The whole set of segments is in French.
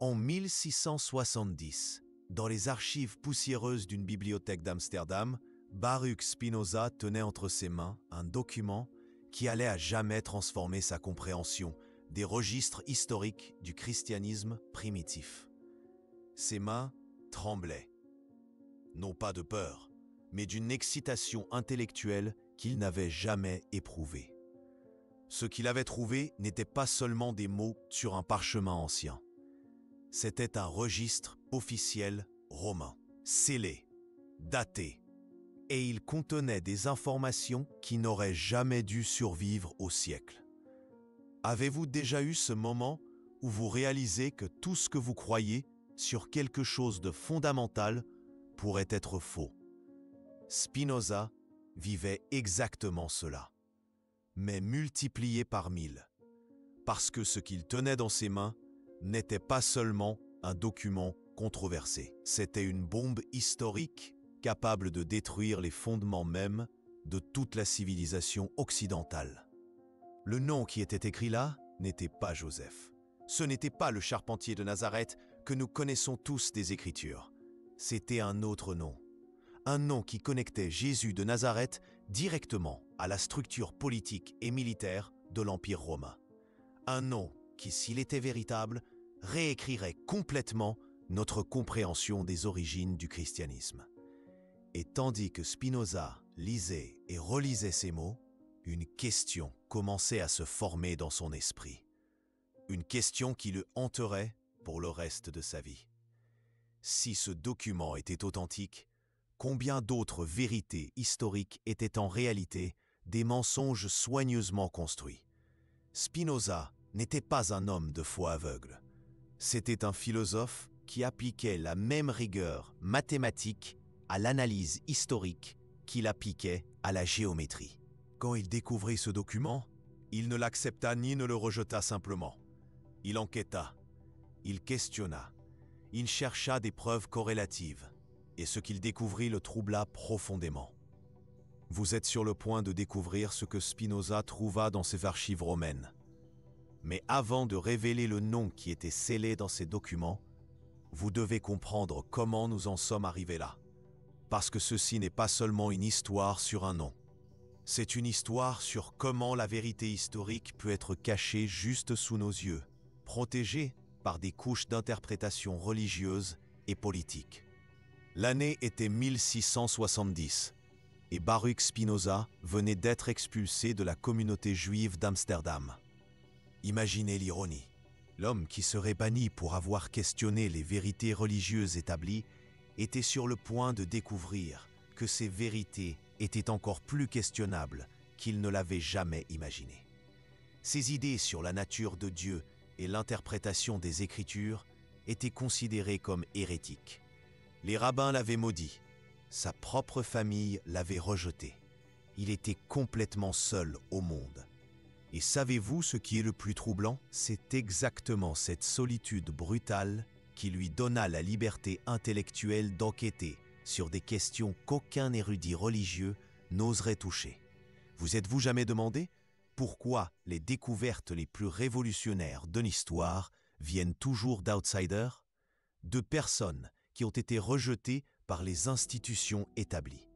En 1670, dans les archives poussiéreuses d'une bibliothèque d'Amsterdam, Baruch Spinoza tenait entre ses mains un document qui allait à jamais transformer sa compréhension des registres historiques du christianisme primitif. Ses mains tremblaient, non pas de peur, mais d'une excitation intellectuelle qu'il n'avait jamais éprouvée. Ce qu'il avait trouvé n'était pas seulement des mots sur un parchemin ancien. C'était un registre officiel romain, scellé, daté, et il contenait des informations qui n'auraient jamais dû survivre au siècle. Avez-vous déjà eu ce moment où vous réalisez que tout ce que vous croyez sur quelque chose de fondamental pourrait être faux? Spinoza vivait exactement cela, mais multiplié par 1000, parce que ce qu'il tenait dans ses mains n'était pas seulement un document controversé, c'était une bombe historique capable de détruire les fondements mêmes de toute la civilisation occidentale. Le nom qui était écrit là n'était pas Joseph. Ce n'était pas le charpentier de Nazareth que nous connaissons tous des Écritures. C'était un autre nom. Un nom qui connectait Jésus de Nazareth directement à la structure politique et militaire de l'Empire romain. Un nom qui, s'il était véritable, réécrirait complètement notre compréhension des origines du christianisme. Et tandis que Spinoza lisait et relisait ces mots, une question commençait à se former dans son esprit. Une question qui le hanterait pour le reste de sa vie. Si ce document était authentique, combien d'autres vérités historiques étaient en réalité des mensonges soigneusement construits? Spinoza n'était pas un homme de foi aveugle. C'était un philosophe qui appliquait la même rigueur mathématique à l'analyse historique qu'il appliquait à la géométrie. Quand il découvrit ce document, il ne l'accepta ni ne le rejeta simplement. Il enquêta, il questionna, il chercha des preuves corrélatives, et ce qu'il découvrit le troubla profondément. Vous êtes sur le point de découvrir ce que Spinoza trouva dans ses archives romaines. Mais avant de révéler le nom qui était scellé dans ces documents, vous devez comprendre comment nous en sommes arrivés là. Parce que ceci n'est pas seulement une histoire sur un nom. C'est une histoire sur comment la vérité historique peut être cachée juste sous nos yeux, protégée par des couches d'interprétation religieuse et politique. L'année était 1670 et Baruch Spinoza venait d'être expulsé de la communauté juive d'Amsterdam. Imaginez l'ironie. L'homme qui serait banni pour avoir questionné les vérités religieuses établies était sur le point de découvrir que ces vérités étaient encore plus questionnables qu'il ne l'avait jamais imaginé. Ses idées sur la nature de Dieu et l'interprétation des Écritures étaient considérées comme hérétiques. Les rabbins l'avaient maudit, sa propre famille l'avait rejeté. Il était complètement seul au monde. Et savez-vous ce qui est le plus troublant? C'est exactement cette solitude brutale qui lui donna la liberté intellectuelle d'enquêter sur des questions qu'aucun érudit religieux n'oserait toucher. Vous êtes-vous jamais demandé pourquoi les découvertes les plus révolutionnaires de l'histoire viennent toujours d'outsiders, de personnes qui ont été rejetées par les institutions établies?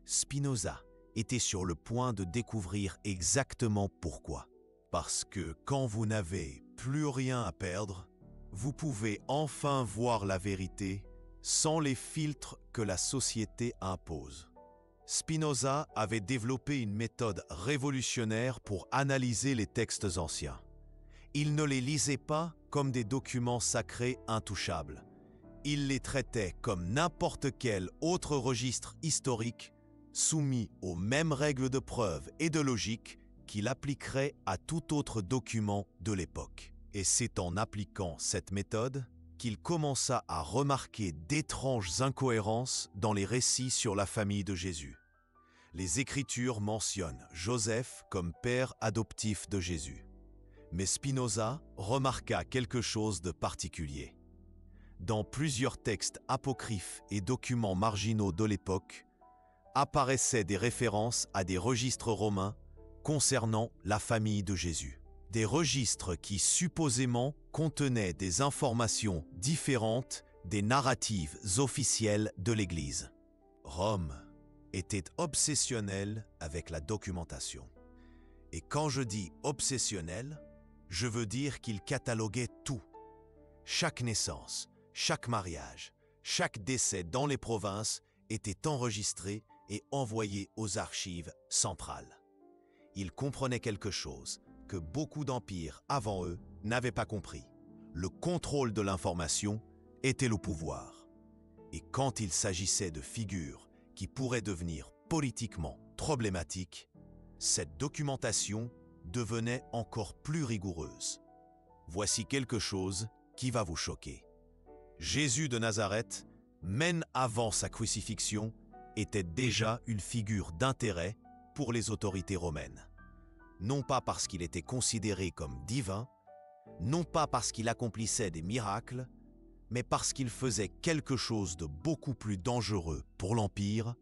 Spinoza était sur le point de découvrir exactement pourquoi. Parce que quand vous n'avez plus rien à perdre, vous pouvez enfin voir la vérité sans les filtres que la société impose. Spinoza avait développé une méthode révolutionnaire pour analyser les textes anciens. Il ne les lisait pas comme des documents sacrés intouchables. Il les traitait comme n'importe quel autre registre historique soumis aux mêmes règles de preuve et de logique qu'il appliquerait à tout autre document de l'époque. Et c'est en appliquant cette méthode qu'il commença à remarquer d'étranges incohérences dans les récits sur la famille de Jésus. Les Écritures mentionnent Joseph comme père adoptif de Jésus. Mais Spinoza remarqua quelque chose de particulier. Dans plusieurs textes apocryphes et documents marginaux de l'époque, apparaissaient des références à des registres romains concernant la famille de Jésus. des registres qui supposément contenaient des informations différentes des narratives officielles de l'Église. Rome était obsessionnel avec la documentation. Et quand je dis obsessionnel, je veux dire qu'il cataloguait tout. Chaque naissance, chaque mariage, chaque décès dans les provinces était enregistré et envoyé aux archives centrales. Il comprenait quelque chose que beaucoup d'empires avant eux n'avaient pas compris. Le contrôle de l'information était le pouvoir. Et quand il s'agissait de figures qui pourraient devenir politiquement problématiques, cette documentation devenait encore plus rigoureuse. Voici quelque chose qui va vous choquer. Jésus de Nazareth, même avant sa crucifixion, était déjà une figure d'intérêt pour les autorités romaines. Non pas parce qu'il était considéré comme divin, non pas parce qu'il accomplissait des miracles, mais parce qu'il faisait quelque chose de beaucoup plus dangereux pour l'Empire.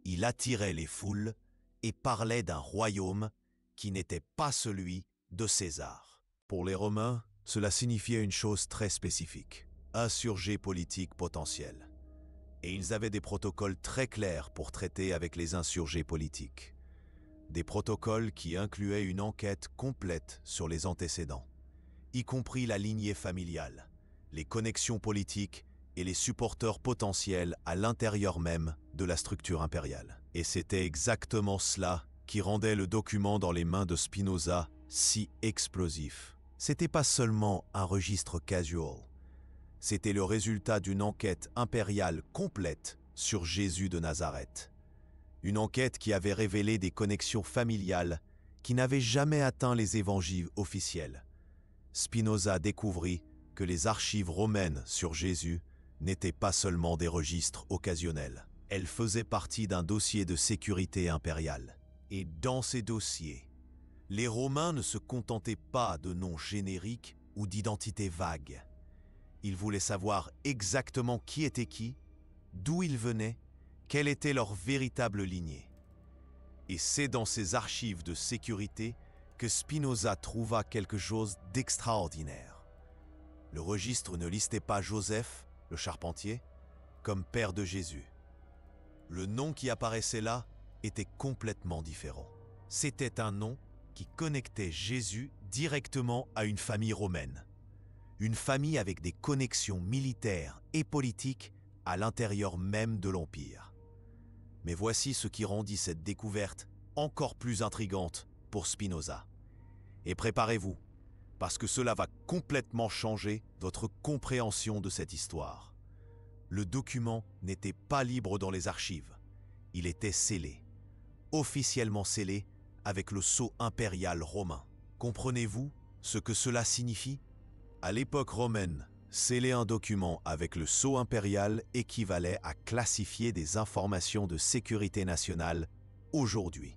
Il attirait les foules et parlait d'un royaume qui n'était pas celui de César. Pour les Romains, cela signifiait une chose très spécifique, insurgés politiques potentiels. Et ils avaient des protocoles très clairs pour traiter avec les insurgés politiques. Des protocoles qui incluaient une enquête complète sur les antécédents, y compris la lignée familiale, les connexions politiques et les supporters potentiels à l'intérieur même de la structure impériale. Et c'était exactement cela qui rendait le document dans les mains de Spinoza si explosif. C'était pas seulement un registre casual, c'était le résultat d'une enquête impériale complète sur Jésus de Nazareth. Une enquête qui avait révélé des connexions familiales qui n'avaient jamais atteint les évangiles officiels. Spinoza découvrit que les archives romaines sur Jésus n'étaient pas seulement des registres occasionnels. Elles faisaient partie d'un dossier de sécurité impériale. Et dans ces dossiers, les Romains ne se contentaient pas de noms génériques ou d'identités vagues. Ils voulaient savoir exactement qui était qui, d'où ils venaient, quelle était leur véritable lignée. Et c'est dans ces archives de sécurité que Spinoza trouva quelque chose d'extraordinaire. Le registre ne listait pas Joseph, le charpentier, comme père de Jésus. Le nom qui apparaissait là était complètement différent. C'était un nom qui connectait Jésus directement à une famille romaine. Une famille avec des connexions militaires et politiques à l'intérieur même de l'Empire. Mais voici ce qui rendit cette découverte encore plus intrigante pour Spinoza. Et préparez-vous, parce que cela va complètement changer votre compréhension de cette histoire. Le document n'était pas libre dans les archives. Il était scellé, officiellement scellé avec le sceau impérial romain. Comprenez-vous ce que cela signifie? À l'époque romaine, sceller un document avec le sceau impérial équivalait à classifier des informations de sécurité nationale aujourd'hui.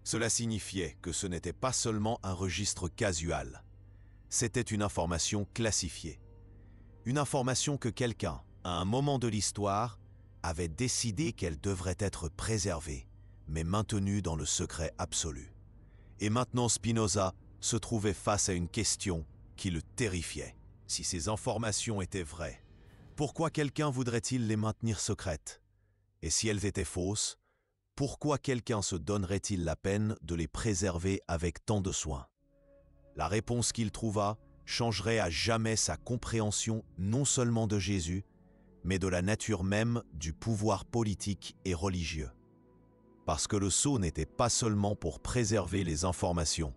Cela signifiait que ce n'était pas seulement un registre casual, c'était une information classifiée. Une information que quelqu'un, à un moment de l'histoire, avait décidé qu'elle devrait être préservée, mais maintenue dans le secret absolu. Et maintenant Spinoza se trouvait face à une question qui le terrifiait. Si ces informations étaient vraies, pourquoi quelqu'un voudrait-il les maintenir secrètes? Et si elles étaient fausses, pourquoi quelqu'un se donnerait-il la peine de les préserver avec tant de soin? La réponse qu'il trouva changerait à jamais sa compréhension non seulement de Jésus, mais de la nature même du pouvoir politique et religieux. Parce que le sceau n'était pas seulement pour préserver les informations.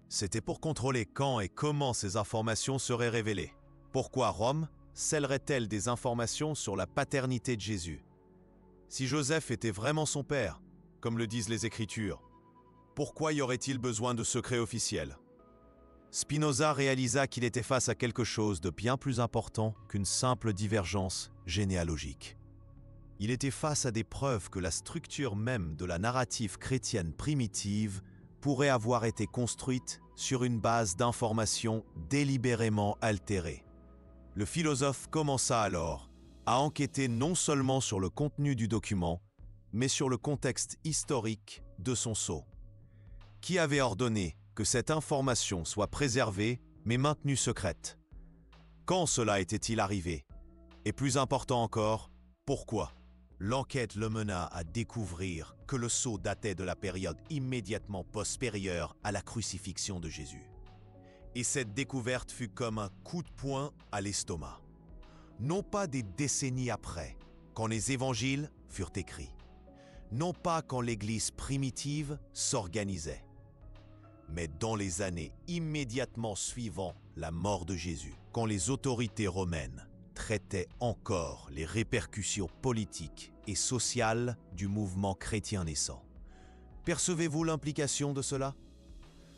C'était pour contrôler quand et comment ces informations seraient révélées. Pourquoi Rome scellerait-elle des informations sur la paternité de Jésus? Si Joseph était vraiment son père, comme le disent les Écritures, pourquoi y aurait-il besoin de secrets officiels? Spinoza réalisa qu'il était face à quelque chose de bien plus important qu'une simple divergence généalogique. Il était face à des preuves que la structure même de la narrative chrétienne primitive pourrait avoir été construite sur une base d'informations délibérément altérées. Le philosophe commença alors à enquêter non seulement sur le contenu du document, mais sur le contexte historique de son sceau. Qui avait ordonné que que cette information soit préservée mais maintenue secrète. Quand cela était-il arrivé? Et plus important encore, pourquoi? L'enquête le mena à découvrir que le sceau datait de la période immédiatement postérieure à la crucifixion de Jésus. Et cette découverte fut comme un coup de poing à l'estomac. Non pas des décennies après, quand les évangiles furent écrits. Non pas quand l'Église primitive s'organisait, mais dans les années immédiatement suivant la mort de Jésus, quand les autorités romaines traitaient encore les répercussions politiques et sociales du mouvement chrétien naissant. Percevez-vous l'implication de cela?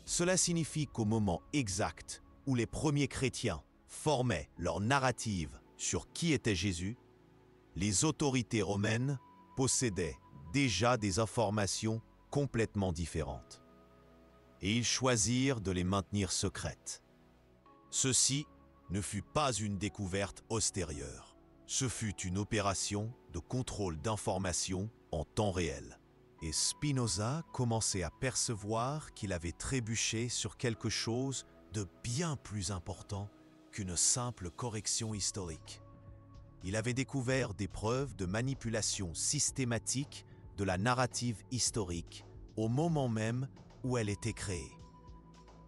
Cela signifie qu'au moment exact où les premiers chrétiens formaient leur narrative sur qui était Jésus, les autorités romaines possédaient déjà des informations complètement différentes. Et ils choisirent de les maintenir secrètes. Ceci ne fut pas une découverte postérieure. Ce fut une opération de contrôle d'informations en temps réel. Et Spinoza commençait à percevoir qu'il avait trébuché sur quelque chose de bien plus important qu'une simple correction historique. Il avait découvert des preuves de manipulation systématique de la narrative historique au moment même où elle était créée.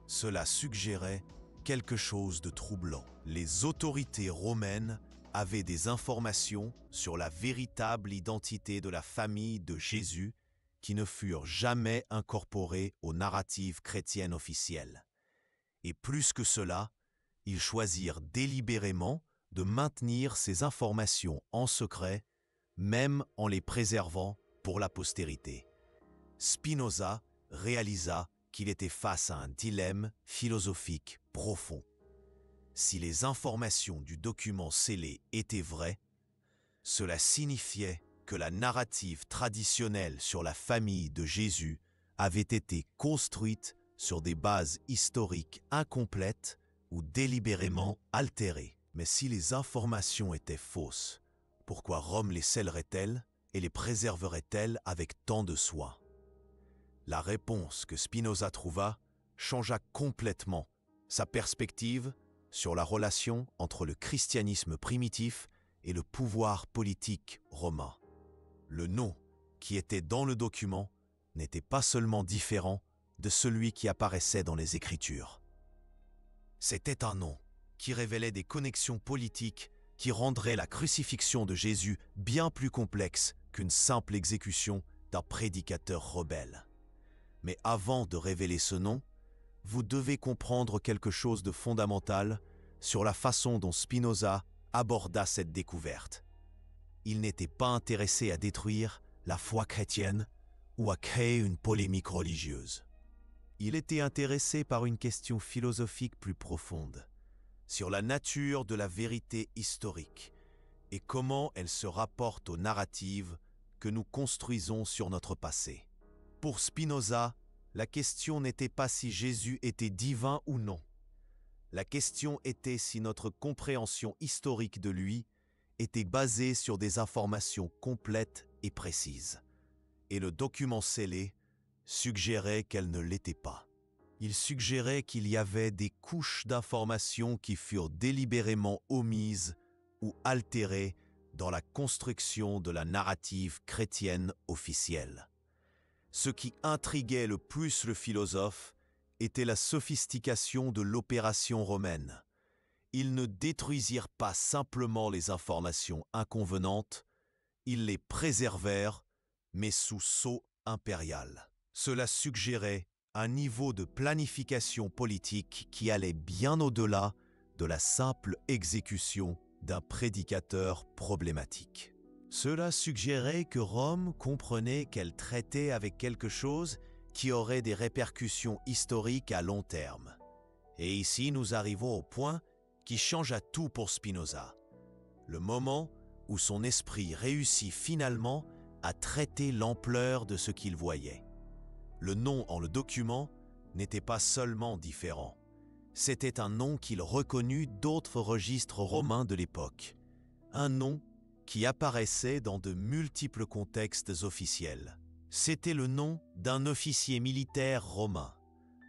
Cela suggérait quelque chose de troublant. Les autorités romaines avaient des informations sur la véritable identité de la famille de Jésus qui ne furent jamais incorporées aux narratives chrétiennes officielles. Et plus que cela, ils choisirent délibérément de maintenir ces informations en secret, même en les préservant pour la postérité. Spinoza réalisa qu'il était face à un dilemme philosophique profond. Si les informations du document scellé étaient vraies, cela signifiait que la narrative traditionnelle sur la famille de Jésus avait été construite sur des bases historiques incomplètes ou délibérément altérées. Mais si les informations étaient fausses, pourquoi Rome les scellerait-elle et les préserverait-elle avec tant de soin? La réponse que Spinoza trouva changea complètement sa perspective sur la relation entre le christianisme primitif et le pouvoir politique romain. Le nom qui était dans le document n'était pas seulement différent de celui qui apparaissait dans les Écritures. C'était un nom qui révélait des connexions politiques qui rendraient la crucifixion de Jésus bien plus complexe qu'une simple exécution d'un prédicateur rebelle. Mais avant de révéler ce nom, vous devez comprendre quelque chose de fondamental sur la façon dont Spinoza aborda cette découverte. Il n'était pas intéressé à détruire la foi chrétienne ou à créer une polémique religieuse. Il était intéressé par une question philosophique plus profonde, sur la nature de la vérité historique et comment elle se rapporte aux narratives que nous construisons sur notre passé. Pour Spinoza, la question n'était pas si Jésus était divin ou non. La question était si notre compréhension historique de lui était basée sur des informations complètes et précises. Et le document scellé suggérait qu'elle ne l'était pas. Il suggérait qu'il y avait des couches d'informations qui furent délibérément omises ou altérées dans la construction de la narrative chrétienne officielle. Ce qui intriguait le plus le philosophe était la sophistication de l'opération romaine. Ils ne détruisirent pas simplement les informations inconvenantes, ils les préservèrent, mais sous sceau impérial. Cela suggérait un niveau de planification politique qui allait bien au-delà de la simple exécution d'un prédicateur problématique. Cela suggérait que Rome comprenait qu'elle traitait avec quelque chose qui aurait des répercussions historiques à long terme. Et ici, nous arrivons au point qui changea tout pour Spinoza. Le moment où son esprit réussit finalement à traiter l'ampleur de ce qu'il voyait. Le nom en le document n'était pas seulement différent. C'était un nom qu'il reconnut d'autres registres romains de l'époque. Un nom qui apparaissait dans de multiples contextes officiels. C'était le nom d'un officier militaire romain,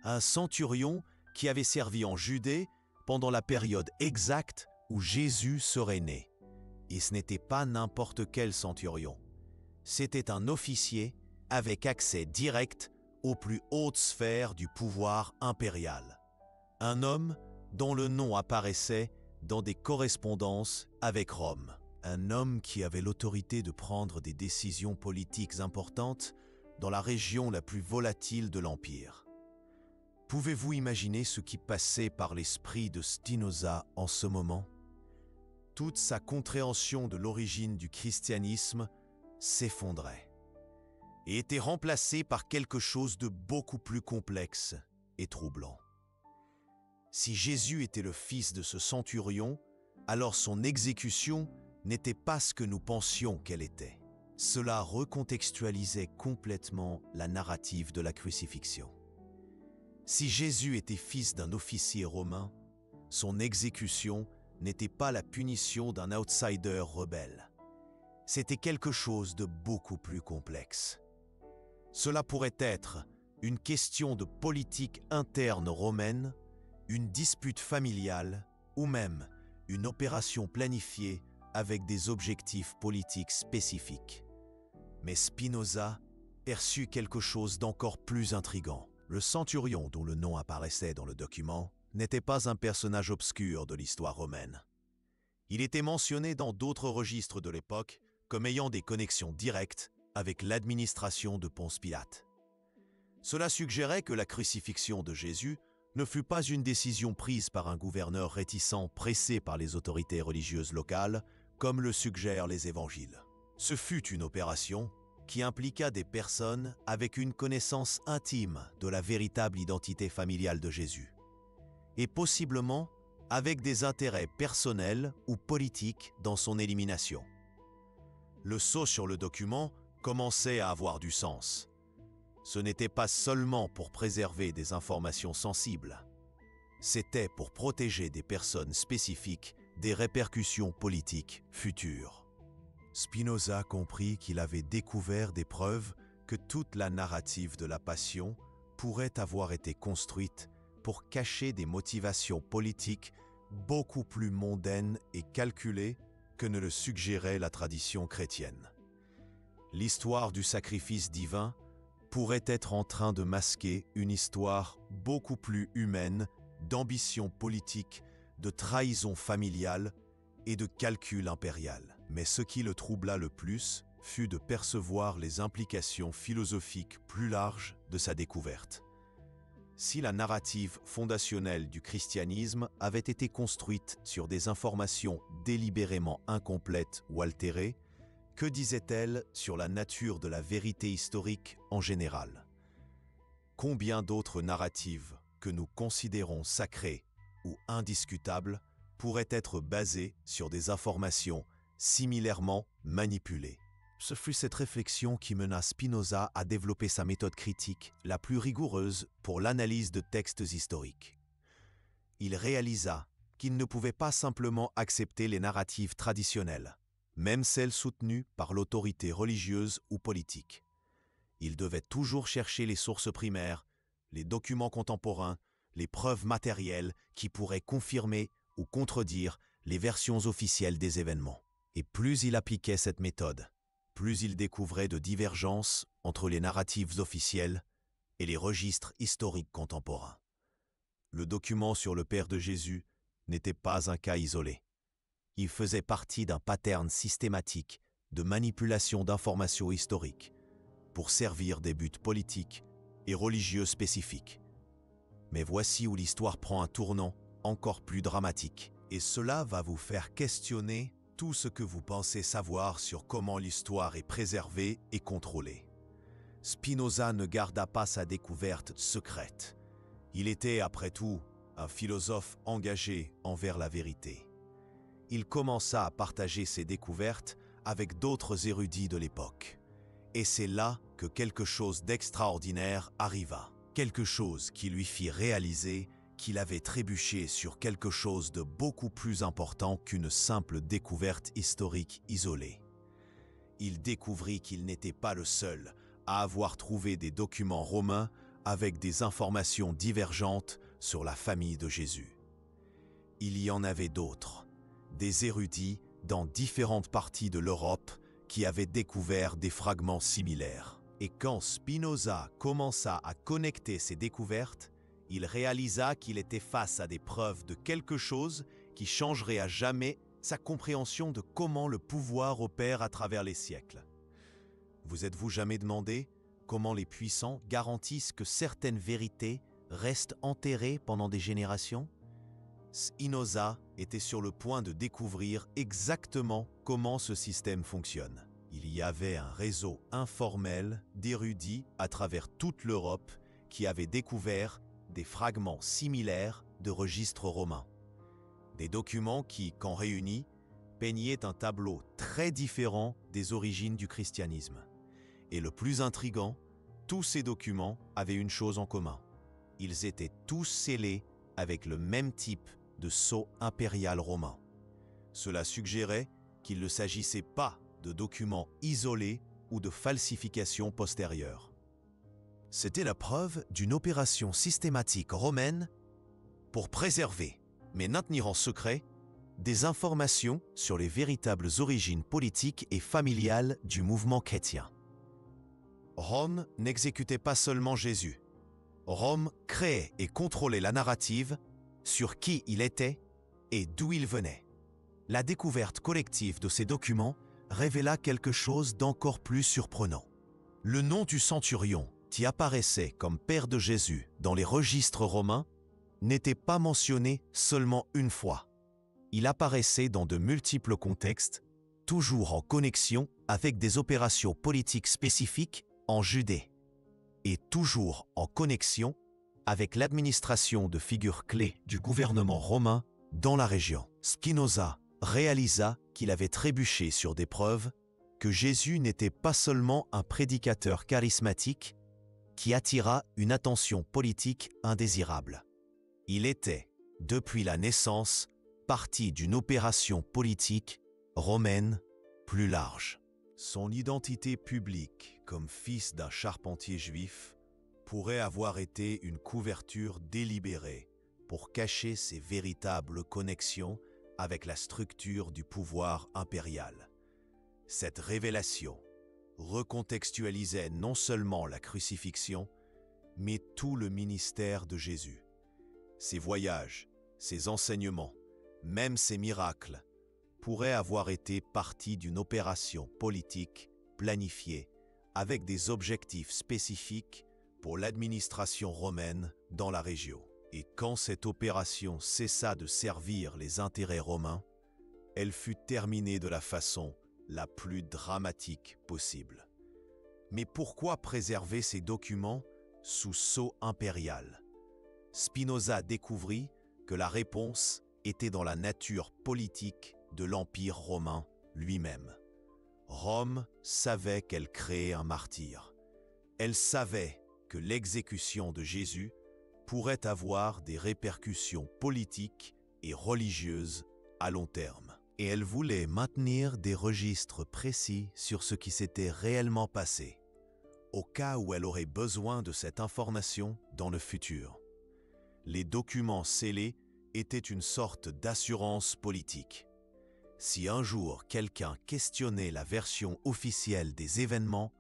un centurion qui avait servi en Judée pendant la période exacte où Jésus serait né. Et ce n'était pas n'importe quel centurion. C'était un officier avec accès direct aux plus hautes sphères du pouvoir impérial. Un homme dont le nom apparaissait dans des correspondances avec Rome. Un homme qui avait l'autorité de prendre des décisions politiques importantes dans la région la plus volatile de l'Empire. Pouvez-vous imaginer ce qui passait par l'esprit de Spinoza en ce moment? Toute sa compréhension de l'origine du christianisme s'effondrait et était remplacée par quelque chose de beaucoup plus complexe et troublant. Si Jésus était le fils de ce centurion, alors son exécution n'était pas ce que nous pensions qu'elle était. Cela recontextualisait complètement la narrative de la crucifixion. Si Jésus était fils d'un officier romain, son exécution n'était pas la punition d'un outsider rebelle. C'était quelque chose de beaucoup plus complexe. Cela pourrait être une question de politique interne romaine, une dispute familiale ou même une opération planifiée avec des objectifs politiques spécifiques. Mais Spinoza perçut quelque chose d'encore plus intrigant. Le centurion dont le nom apparaissait dans le document n'était pas un personnage obscur de l'histoire romaine. Il était mentionné dans d'autres registres de l'époque comme ayant des connexions directes avec l'administration de Ponce Pilate. Cela suggérait que la crucifixion de Jésus ne fut pas une décision prise par un gouverneur réticent pressé par les autorités religieuses locales, comme le suggèrent les évangiles. Ce fut une opération qui impliqua des personnes avec une connaissance intime de la véritable identité familiale de Jésus, et possiblement avec des intérêts personnels ou politiques dans son élimination. Le sceau sur le document commençait à avoir du sens. Ce n'était pas seulement pour préserver des informations sensibles, c'était pour protéger des personnes spécifiques des répercussions politiques futures. Spinoza comprit qu'il avait découvert des preuves que toute la narrative de la Passion pourrait avoir été construite pour cacher des motivations politiques beaucoup plus mondaines et calculées que ne le suggérait la tradition chrétienne. L'histoire du sacrifice divin pourrait être en train de masquer une histoire beaucoup plus humaine d'ambition politique, de trahison familiale et de calcul impérial. Mais ce qui le troubla le plus fut de percevoir les implications philosophiques plus larges de sa découverte. Si la narrative fondationnelle du christianisme avait été construite sur des informations délibérément incomplètes ou altérées, que disait-elle sur la nature de la vérité historique en général? Combien d'autres narratives que nous considérons sacrées ou indiscutables pourraient être basées sur des informations similairement manipulées? Ce fut cette réflexion qui mena Spinoza à développer sa méthode critique la plus rigoureuse pour l'analyse de textes historiques. Il réalisa qu'il ne pouvait pas simplement accepter les narratives traditionnelles, même celles soutenues par l'autorité religieuse ou politique. Il devait toujours chercher les sources primaires, les documents contemporains, les preuves matérielles qui pourraient confirmer ou contredire les versions officielles des événements. Et plus il appliquait cette méthode, plus il découvrait de divergences entre les narratives officielles et les registres historiques contemporains. Le document sur le Père de Jésus n'était pas un cas isolé. Il faisait partie d'un pattern systématique de manipulation d'informations historiques pour servir des buts politiques et religieux spécifiques. Mais voici où l'histoire prend un tournant encore plus dramatique. Et cela va vous faire questionner tout ce que vous pensez savoir sur comment l'histoire est préservée et contrôlée. Spinoza ne garda pas sa découverte secrète. Il était, après tout, un philosophe engagé envers la vérité. Il commença à partager ses découvertes avec d'autres érudits de l'époque. Et c'est là que quelque chose d'extraordinaire arriva. Quelque chose qui lui fit réaliser qu'il avait trébuché sur quelque chose de beaucoup plus important qu'une simple découverte historique isolée. Il découvrit qu'il n'était pas le seul à avoir trouvé des documents romains avec des informations divergentes sur la famille de Jésus. Il y en avait d'autres, des érudits dans différentes parties de l'Europe qui avaient découvert des fragments similaires. Et quand Spinoza commença à connecter ces découvertes, il réalisa qu'il était face à des preuves de quelque chose qui changerait à jamais sa compréhension de comment le pouvoir opère à travers les siècles. Vous êtes-vous jamais demandé comment les puissants garantissent que certaines vérités restent enterrées pendant des générations? Spinoza était sur le point de découvrir exactement comment ce système fonctionne. Il y avait un réseau informel d'érudits à travers toute l'Europe qui avaient découvert des fragments similaires de registres romains. Des documents qui, quand réunis, peignaient un tableau très différent des origines du christianisme. Et le plus intrigant, tous ces documents avaient une chose en commun. Ils étaient tous scellés avec le même type de sceau impérial romain. Cela suggérait qu'il ne s'agissait pas de documents isolés ou de falsifications postérieures. C'était la preuve d'une opération systématique romaine pour préserver, mais maintenir en secret, des informations sur les véritables origines politiques et familiales du mouvement chrétien. Rome n'exécutait pas seulement Jésus. Rome créait et contrôlait la narrative sur qui il était et d'où il venait. La découverte collective de ces documents révéla quelque chose d'encore plus surprenant. Le nom du centurion qui apparaissait comme père de Jésus dans les registres romains n'était pas mentionné seulement une fois. Il apparaissait dans de multiples contextes, toujours en connexion avec des opérations politiques spécifiques en Judée, et toujours en connexion avec l'administration de figures clés du gouvernement romain dans la région. Spinoza réalisa qu'il avait trébuché sur des preuves que Jésus n'était pas seulement un prédicateur charismatique qui attira une attention politique indésirable. Il était, depuis la naissance, partie d'une opération politique romaine plus large. Son identité publique comme fils d'un charpentier juif pourrait avoir été une couverture délibérée pour cacher ses véritables connexions avec la structure du pouvoir impérial. Cette révélation recontextualisait non seulement la crucifixion, mais tout le ministère de Jésus. Ses voyages, ses enseignements, même ses miracles, pourraient avoir été partie d'une opération politique planifiée avec des objectifs spécifiques pour l'administration romaine dans la région. Et quand cette opération cessa de servir les intérêts romains, elle fut terminée de la façon la plus dramatique possible. Mais pourquoi préserver ces documents sous sceau impérial? Spinoza découvrit que la réponse était dans la nature politique de l'Empire romain lui-même. Rome savait qu'elle créait un martyr. Elle savait que l'exécution de Jésus pourrait avoir des répercussions politiques et religieuses à long terme. Et elle voulait maintenir des registres précis sur ce qui s'était réellement passé, au cas où elle aurait besoin de cette information dans le futur. Les documents scellés étaient une sorte d'assurance politique. Si un jour quelqu'un questionnait la version officielle des événements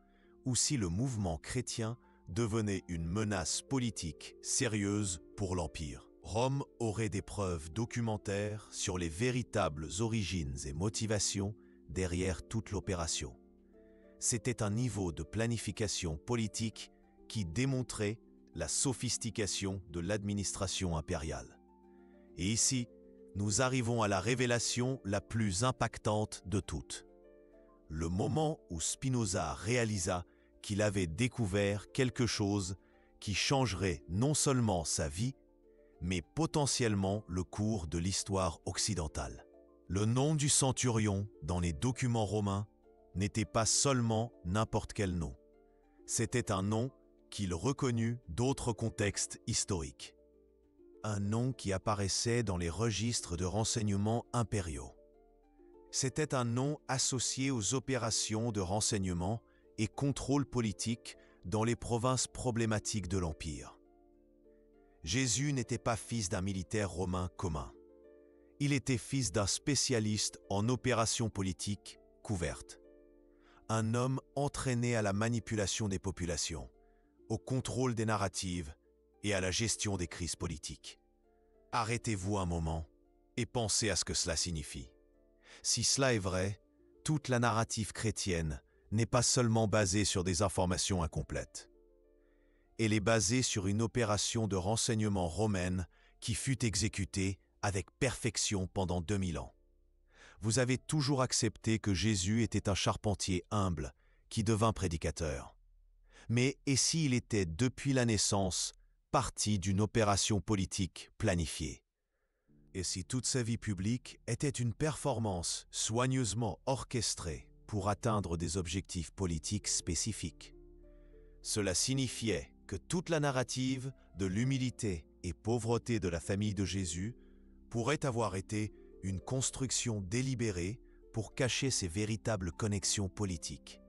ou si le mouvement chrétien devenait une menace politique sérieuse pour l'Empire, Rome aurait des preuves documentaires sur les véritables origines et motivations derrière toute l'opération. C'était un niveau de planification politique qui démontrait la sophistication de l'administration impériale. Et ici, nous arrivons à la révélation la plus impactante de toutes. Le moment où Spinoza réalisa qu'il avait découvert quelque chose qui changerait non seulement sa vie, mais potentiellement le cours de l'histoire occidentale. Le nom du centurion dans les documents romains n'était pas seulement n'importe quel nom. C'était un nom qu'il reconnut d'autres contextes historiques. Un nom qui apparaissait dans les registres de renseignements impériaux. C'était un nom associé aux opérations de renseignement et contrôle politique dans les provinces problématiques de l'Empire. Jésus n'était pas fils d'un militaire romain commun. Il était fils d'un spécialiste en opérations politiques couvertes. Un homme entraîné à la manipulation des populations, au contrôle des narratives et à la gestion des crises politiques. Arrêtez-vous un moment et pensez à ce que cela signifie. Si cela est vrai, toute la narrative chrétienne n'est pas seulement basée sur des informations incomplètes. Elle est basée sur une opération de renseignement romaine qui fut exécutée avec perfection pendant 2000 ans. Vous avez toujours accepté que Jésus était un charpentier humble qui devint prédicateur. Mais et s'il était depuis la naissance partie d'une opération politique planifiée? Et si toute sa vie publique était une performance soigneusement orchestrée pour atteindre des objectifs politiques spécifiques? Cela signifiait que toute la narrative de l'humilité et pauvreté de la famille de Jésus pourrait avoir été une construction délibérée pour cacher ses véritables connexions politiques.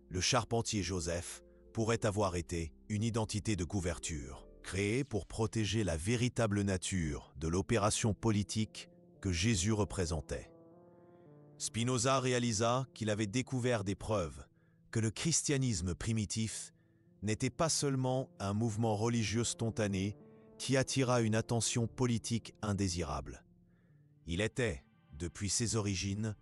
Le charpentier Joseph pourrait avoir été une identité de couverture, créée pour protéger la véritable nature de l'opération politique que Jésus représentait. Spinoza réalisa qu'il avait découvert des preuves que le christianisme primitif n'était pas seulement un mouvement religieux spontané qui attira une attention politique indésirable. Il était, depuis ses origines,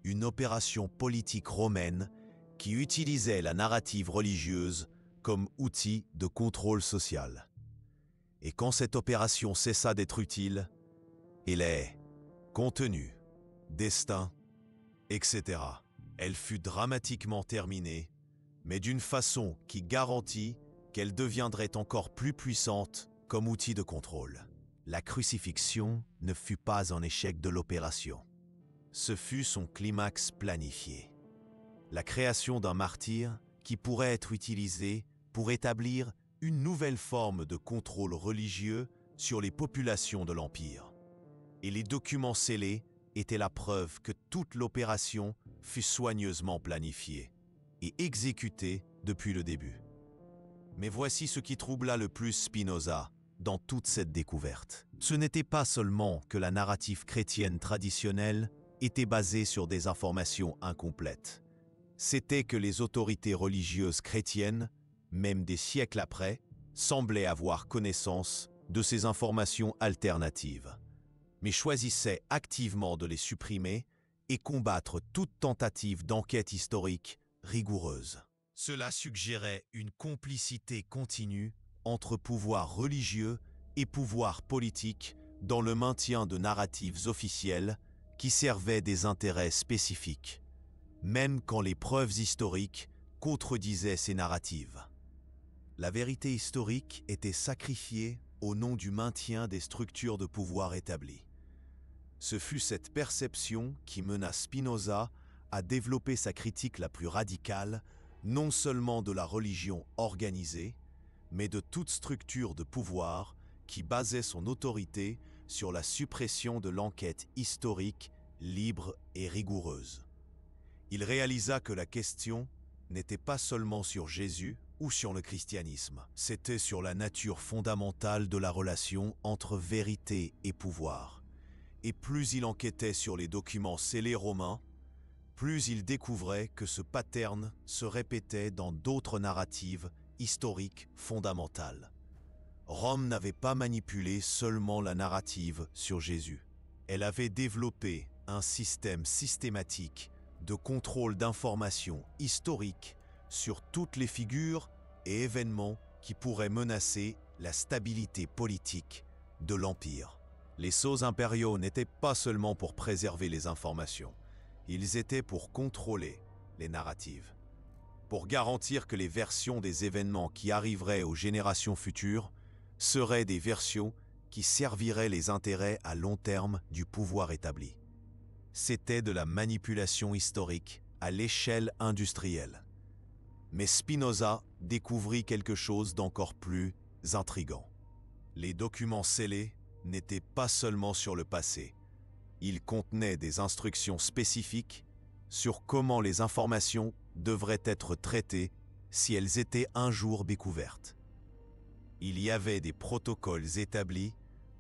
une opération politique romaine qui utilisait la narrative religieuse comme outil de contrôle social. Et quand cette opération cessa d'être utile, elle est contenu, destin, etc. Elle fut dramatiquement terminée, mais d'une façon qui garantit qu'elle deviendrait encore plus puissante comme outil de contrôle. La crucifixion ne fut pas un échec de l'opération. Ce fut son climax planifié. La création d'un martyr qui pourrait être utilisé pour établir une nouvelle forme de contrôle religieux sur les populations de l'Empire. Et les documents scellés étaient la preuve que toute l'opération fut soigneusement planifiée et exécutée depuis le début. Mais voici ce qui troubla le plus Spinoza dans toute cette découverte. Ce n'était pas seulement que la narrative chrétienne traditionnelle était basée sur des informations incomplètes. C'était que les autorités religieuses chrétiennes, même des siècles après, semblaient avoir connaissance de ces informations alternatives, mais choisissaient activement de les supprimer et combattre toute tentative d'enquête historique rigoureuse. Cela suggérait une complicité continue entre pouvoirs religieux et pouvoirs politiques dans le maintien de narratives officielles qui servaient des intérêts spécifiques, même quand les preuves historiques contredisaient ces narratives. La vérité historique était sacrifiée au nom du maintien des structures de pouvoir établies. Ce fut cette perception qui mena Spinoza à développer sa critique la plus radicale, non seulement de la religion organisée, mais de toute structure de pouvoir qui basait son autorité sur la suppression de l'enquête historique libre et rigoureuse. Il réalisa que la question n'était pas seulement sur Jésus ou sur le christianisme, c'était sur la nature fondamentale de la relation entre vérité et pouvoir. Et plus il enquêtait sur les documents scellés romains, plus il découvrait que ce pattern se répétait dans d'autres narratives historiques fondamentales. Rome n'avait pas manipulé seulement la narrative sur Jésus. Elle avait développé un système systématique de contrôle d'informations historiques sur toutes les figures et événements qui pourraient menacer la stabilité politique de l'Empire. Les sceaux impériaux n'étaient pas seulement pour préserver les informations, ils étaient pour contrôler les narratives, pour garantir que les versions des événements qui arriveraient aux générations futures seraient des versions qui serviraient les intérêts à long terme du pouvoir établi. C'était de la manipulation historique à l'échelle industrielle. Mais Spinoza découvrit quelque chose d'encore plus intrigant. Les documents scellés n'étaient pas seulement sur le passé. Ils contenaient des instructions spécifiques sur comment les informations devraient être traitées si elles étaient un jour découvertes. Il y avait des protocoles établis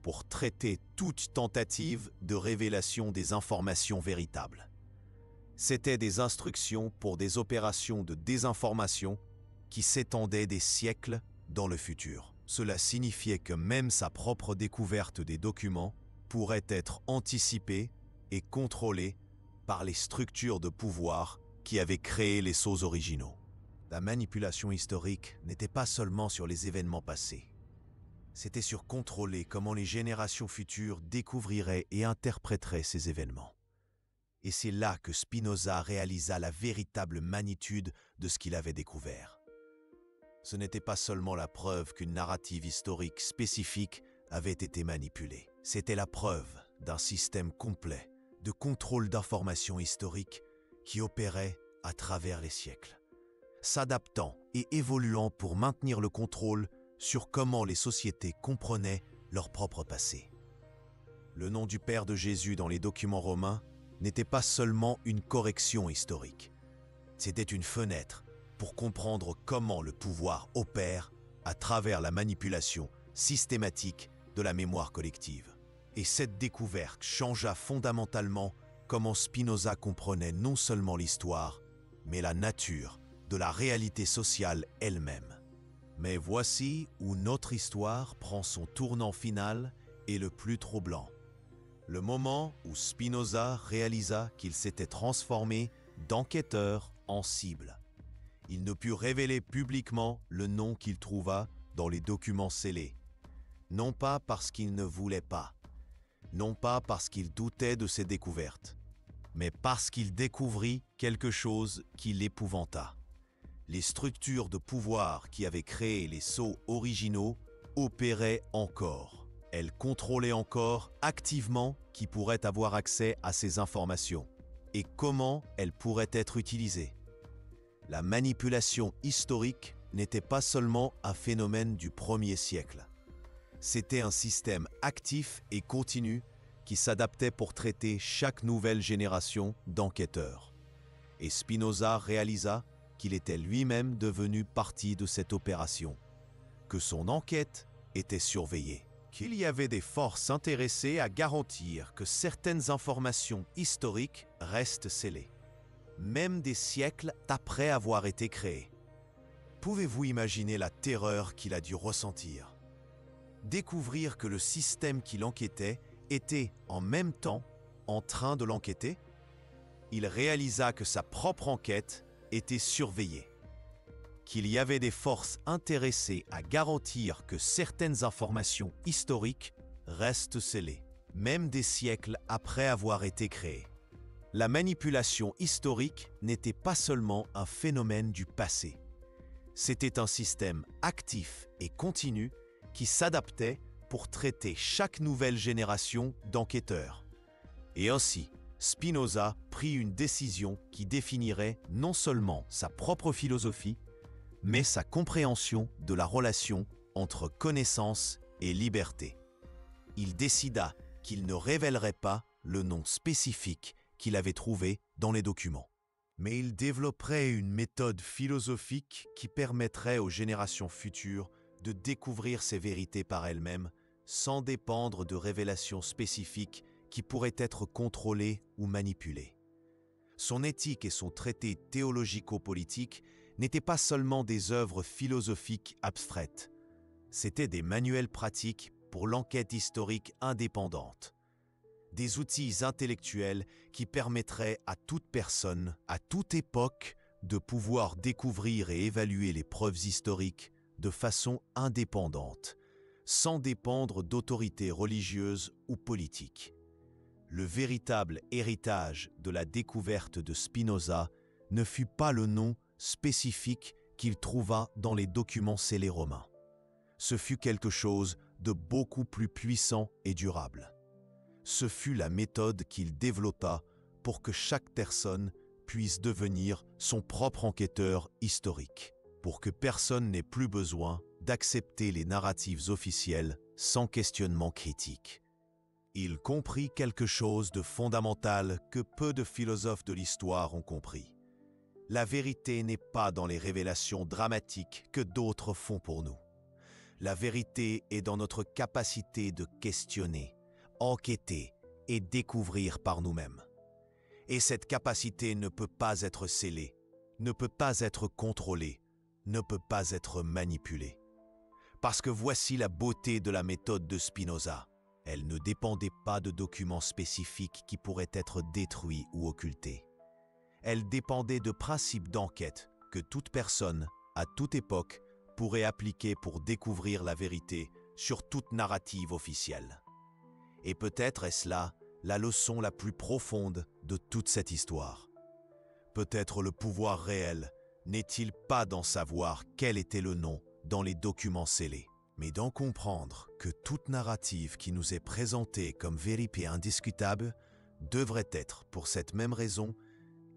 pour traiter toute tentative de révélation des informations véritables. C'étaient des instructions pour des opérations de désinformation qui s'étendaient des siècles dans le futur. Cela signifiait que même sa propre découverte des documents pourrait être anticipée et contrôlée par les structures de pouvoir qui avaient créé les sceaux originaux. La manipulation historique n'était pas seulement sur les événements passés. C'était sur contrôler comment les générations futures découvriraient et interpréteraient ces événements. Et c'est là que Spinoza réalisa la véritable magnitude de ce qu'il avait découvert. Ce n'était pas seulement la preuve qu'une narrative historique spécifique avait été manipulée. C'était la preuve d'un système complet de contrôle d'informations historiques qui opérait à travers les siècles, s'adaptant et évoluant pour maintenir le contrôle sur comment les sociétés comprenaient leur propre passé. Le nom du Père de Jésus dans les documents romains n'était pas seulement une correction historique. C'était une fenêtre pour comprendre comment le pouvoir opère à travers la manipulation systématique de la mémoire collective. Et cette découverte changea fondamentalement comment Spinoza comprenait non seulement l'histoire, mais la nature de la réalité sociale elle-même. Mais voici où notre histoire prend son tournant final et le plus troublant. Le moment où Spinoza réalisa qu'il s'était transformé d'enquêteur en cible. Il ne put révéler publiquement le nom qu'il trouva dans les documents scellés. Non pas parce qu'il ne voulait pas, non pas parce qu'il doutait de ses découvertes, mais parce qu'il découvrit quelque chose qui l'épouvanta. Les structures de pouvoir qui avaient créé les sceaux originaux opéraient encore. Elles contrôlaient encore activement qui pourrait avoir accès à ces informations et comment elles pourraient être utilisées. La manipulation historique n'était pas seulement un phénomène du 1er siècle. C'était un système actif et continu qui s'adaptait pour traiter chaque nouvelle génération d'enquêteurs. Et Spinoza réalisa qu'il était lui-même devenu partie de cette opération, que son enquête était surveillée, qu'il y avait des forces intéressées à garantir que certaines informations historiques restent scellées, même des siècles après avoir été créées. Pouvez-vous imaginer la terreur qu'il a dû ressentir? Découvrir que le système qui l'enquêtait était en même temps en train de l'enquêter? Il réalisa que sa propre enquête était surveillée, qu'il y avait des forces intéressées à garantir que certaines informations historiques restent scellées, même des siècles après avoir été créées. La manipulation historique n'était pas seulement un phénomène du passé. C'était un système actif et continu qui s'adaptait pour traiter chaque nouvelle génération d'enquêteurs. Et ainsi, Spinoza prit une décision qui définirait non seulement sa propre philosophie, mais sa compréhension de la relation entre connaissance et liberté. Il décida qu'il ne révélerait pas le nom spécifique qu'il avait trouvé dans les documents. Mais il développerait une méthode philosophique qui permettrait aux générations futures de découvrir ces vérités par elles-mêmes sans dépendre de révélations spécifiques qui pourraient être contrôlées ou manipulées. Son éthique et son traité théologico-politique n'étaient pas seulement des œuvres philosophiques abstraites, c'étaient des manuels pratiques pour l'enquête historique indépendante, des outils intellectuels qui permettraient à toute personne, à toute époque, de pouvoir découvrir et évaluer les preuves historiques de façon indépendante, sans dépendre d'autorités religieuses ou politiques. Le véritable héritage de la découverte de Spinoza ne fut pas le nom spécifique qu'il trouva dans les documents scellés romains. Ce fut quelque chose de beaucoup plus puissant et durable. Ce fut la méthode qu'il développa pour que chaque personne puisse devenir son propre enquêteur historique, pour que personne n'ait plus besoin d'accepter les narratives officielles sans questionnement critique. Il comprit quelque chose de fondamental que peu de philosophes de l'histoire ont compris. La vérité n'est pas dans les révélations dramatiques que d'autres font pour nous. La vérité est dans notre capacité de questionner, enquêter et découvrir par nous-mêmes. Et cette capacité ne peut pas être scellée, ne peut pas être contrôlée, ne peut pas être manipulée. Parce que voici la beauté de la méthode de Spinoza. Elle ne dépendait pas de documents spécifiques qui pourraient être détruits ou occultés. Elle dépendait de principes d'enquête que toute personne, à toute époque, pourrait appliquer pour découvrir la vérité sur toute narrative officielle. Et peut-être est-ce là la leçon la plus profonde de toute cette histoire. Peut-être le pouvoir réel n'est-il pas d'en savoir quel était le nom dans les documents scellés, mais d'en comprendre que toute narrative qui nous est présentée comme vérité indiscutable devrait être, pour cette même raison,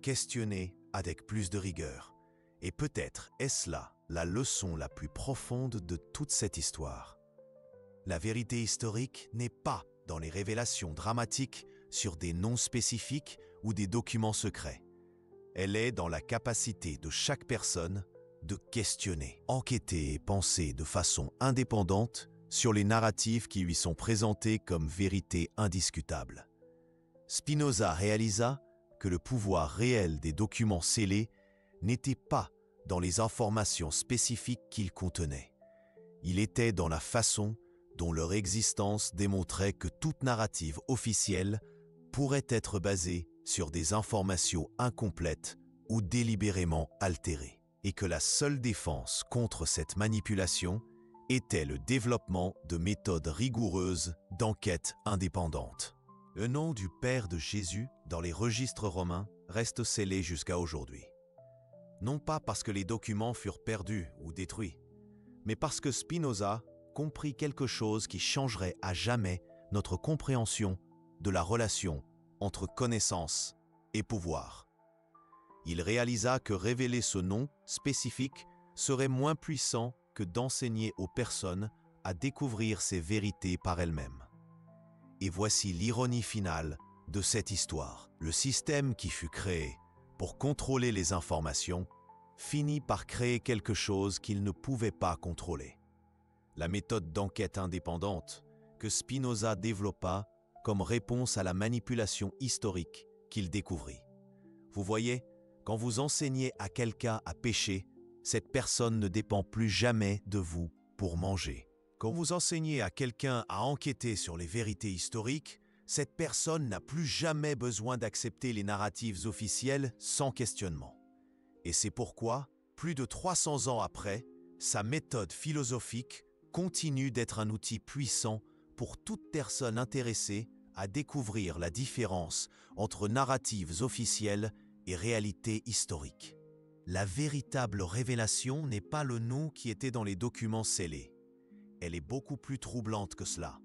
questionnée avec plus de rigueur. Et peut-être est-ce là la leçon la plus profonde de toute cette histoire. La vérité historique n'est pas dans les révélations dramatiques sur des noms spécifiques ou des documents secrets. Elle est dans la capacité de chaque personne de questionner, enquêter et penser de façon indépendante sur les narratifs qui lui sont présentés comme vérité indiscutable. Spinoza réalisa que le pouvoir réel des documents scellés n'était pas dans les informations spécifiques qu'ils contenaient. Il était dans la façon dont leur existence démontrait que toute narrative officielle pourrait être basée sur des informations incomplètes ou délibérément altérées, et que la seule défense contre cette manipulation était le développement de méthodes rigoureuses d'enquête indépendante. Le nom du Père de Jésus dans les registres romains reste scellé jusqu'à aujourd'hui. Non pas parce que les documents furent perdus ou détruits, mais parce que Spinoza comprit quelque chose qui changerait à jamais notre compréhension de la relation entre connaissance et pouvoir. Il réalisa que révéler ce nom spécifique serait moins puissant que d'enseigner aux personnes à découvrir ces vérités par elles-mêmes. Et voici l'ironie finale de cette histoire. Le système qui fut créé pour contrôler les informations finit par créer quelque chose qu'il ne pouvait pas contrôler. La méthode d'enquête indépendante que Spinoza développa comme réponse à la manipulation historique qu'il découvrit. Vous voyez, quand vous enseignez à quelqu'un à pêcher, cette personne ne dépend plus jamais de vous pour manger. Quand vous enseignez à quelqu'un à enquêter sur les vérités historiques, cette personne n'a plus jamais besoin d'accepter les narratives officielles sans questionnement. Et c'est pourquoi, plus de 300 ans après, sa méthode philosophique continue d'être un outil puissant pour toute personne intéressée à découvrir la différence entre narratives officielles et réalités historiques. La véritable révélation n'est pas le nom qui était dans les documents scellés. Elle est beaucoup plus troublante que cela.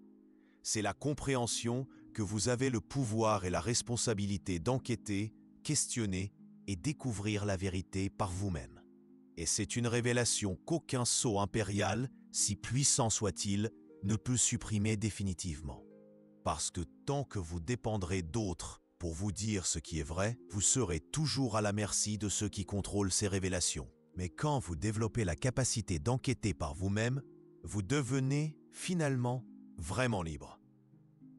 C'est la compréhension que vous avez le pouvoir et la responsabilité d'enquêter, questionner et découvrir la vérité par vous-même. Et c'est une révélation qu'aucun sceau impérial, si puissant soit-il, ne peut supprimer définitivement. Parce que tant que vous dépendrez d'autres pour vous dire ce qui est vrai, vous serez toujours à la merci de ceux qui contrôlent ces révélations. Mais quand vous développez la capacité d'enquêter par vous-même, vous devenez finalement vraiment libre.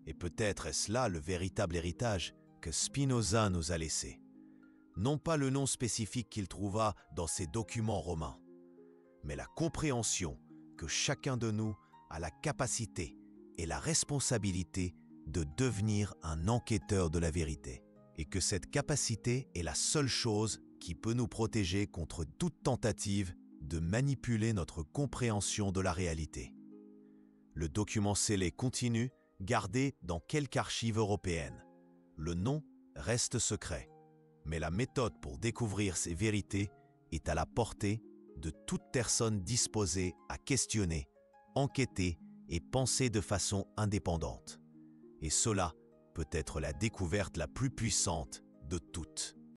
Et peut-être est-ce là le véritable héritage que Spinoza nous a laissé. Non pas le nom spécifique qu'il trouva dans ses documents romains, mais la compréhension que chacun de nous a la capacité et la responsabilité de devenir un enquêteur de la vérité, et que cette capacité est la seule chose qui peut nous protéger contre toute tentative de manipuler notre compréhension de la réalité. Le document scellé continue, gardé dans quelque archive européenne. Le nom reste secret, mais la méthode pour découvrir ces vérités est à la portée de toute personne disposée à questionner, enquêter et penser de façon indépendante. Et cela peut être la découverte la plus puissante de toutes.